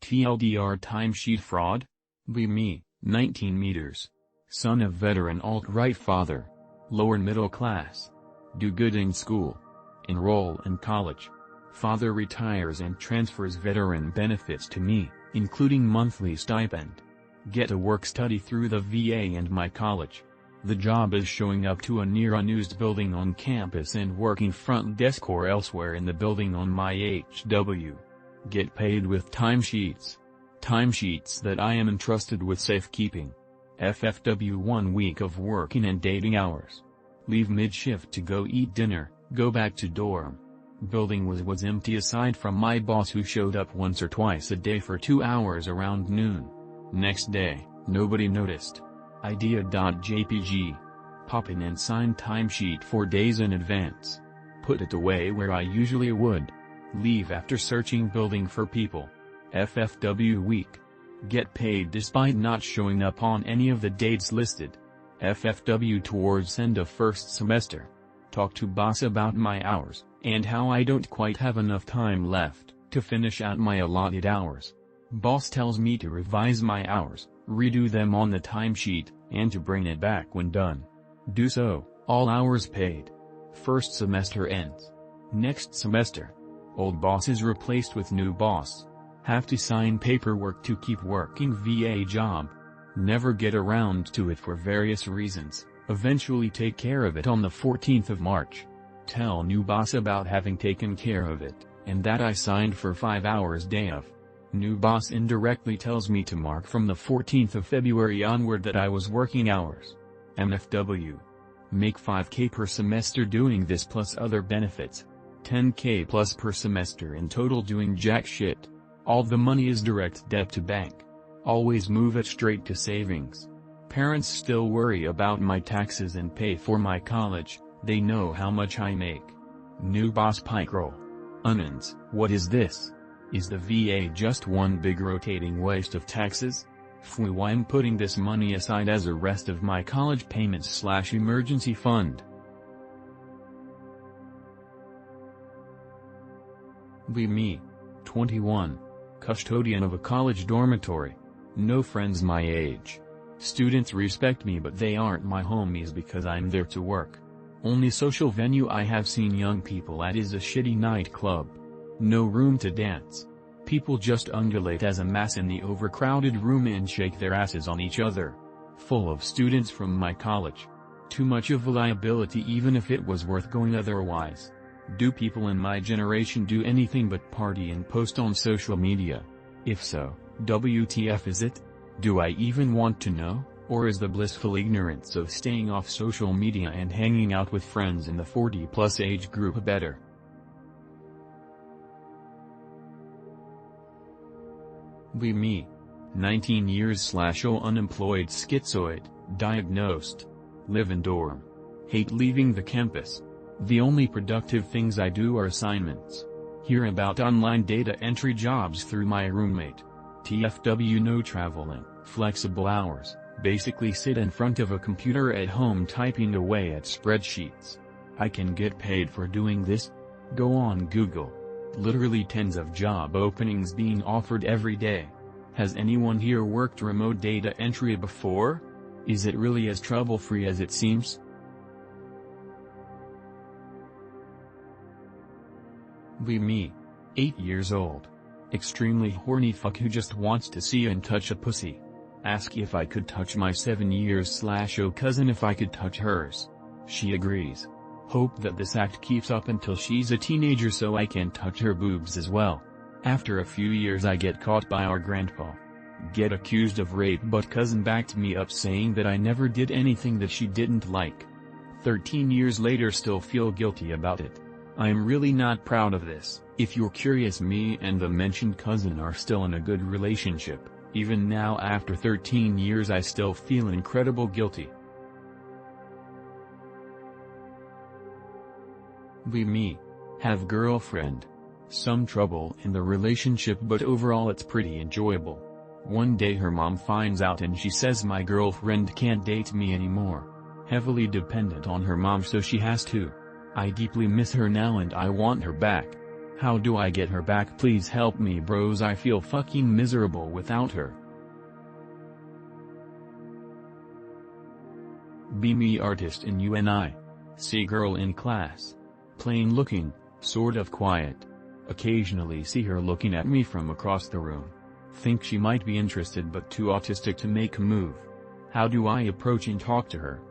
TLDR timesheet fraud? Be me, 19 meters. Son of veteran alt-right father. Lower middle class. Do good in school. Enroll in college. Father retires and transfers veteran benefits to me, including monthly stipend. Get a work-study through the VA and my college. The job is showing up to a near unused building on campus and working front desk or elsewhere in the building on my HW. Get paid with timesheets. Timesheets that I am entrusted with safekeeping. FFW 1 week of working and dating hours. Leave mid-shift to go eat dinner, go back to dorm. Building was empty aside from my boss who showed up once or twice a day for 2 hours around noon. Next day, nobody noticed. Idea.jpg. Pop in and sign timesheet 4 days in advance. Put it away where I usually would. Leave after searching building for people. FFW week. Get paid despite not showing up on any of the dates listed. FFW towards end of first semester. Talk to boss about my hours, and how I don't quite have enough time left to finish out my allotted hours. Boss tells me to revise my hours, redo them on the timesheet, and to bring it back when done. Do so, all hours paid. First semester ends. Next semester. Old boss is replaced with new boss. Have to sign paperwork to keep working VA job. Never get around to it for various reasons. Eventually take care of it on the 14th of March. Tell new boss about having taken care of it, and that I signed for 5 hours day of. New boss indirectly tells me to mark from the 14th of February onward that I was working hours. MFW. Make 5K per semester doing this plus other benefits. 10K plus per semester in total doing jack shit. All the money is direct debt to bank. Always move it straight to savings. Parents still worry about my taxes and pay for my college, they know how much I make. New boss pike roll. Onions, what is this? Is the VA just one big rotating waste of taxes? Phew, I'm putting this money aside as a rest of my college payments/emergency fund. Be me. 21. Custodian of a college dormitory. No friends my age. Students respect me but they aren't my homies because I'm there to work. Only social venue I have seen young people at is a shitty nightclub. No room to dance. People just undulate as a mass in the overcrowded room and shake their asses on each other. Full of students from my college. Too much of a liability even if it was worth going otherwise. Do people in my generation do anything but party and post on social media? If so, WTF is it? Do I even want to know, or is the blissful ignorance of staying off social media and hanging out with friends in the 40-plus age group better? Be me. 19 years/0 unemployed schizoid, diagnosed. Live in dorm. Hate leaving the campus. The only productive things I do are assignments. Hear about online data entry jobs through my roommate. TFW no traveling, flexible hours, basically sit in front of a computer at home typing away at spreadsheets. I can get paid for doing this? Go on Google. Literally tens of job openings being offered every day. Has anyone here worked remote data entry before? Is it really as trouble-free as it seems? Be me. 8 years old. Extremely horny fuck who just wants to see and touch a pussy. Ask if I could touch my 7 years/0 cousin if I could touch hers. She agrees. Hope that this act keeps up until she's a teenager so I can touch her boobs as well. After a few years I get caught by our grandpa. Get accused of rape but cousin backed me up saying that I never did anything that she didn't like. 13 years later still feel guilty about it. I'm really not proud of this. If you're curious, me and the mentioned cousin are still in a good relationship. Even now after 13 years I still feel incredible guilty. Be me. Have girlfriend. Some trouble in the relationship but overall it's pretty enjoyable. One day her mom finds out and she says my girlfriend can't date me anymore. Heavily dependent on her mom so she has to. I deeply miss her now and I want her back. How do I get her back? Please help me bros, I feel fucking miserable without her. Be me artist in UNI. See girl in class. Plain looking, sort of quiet. Occasionally see her looking at me from across the room. Think she might be interested but too autistic to make a move. How do I approach and talk to her?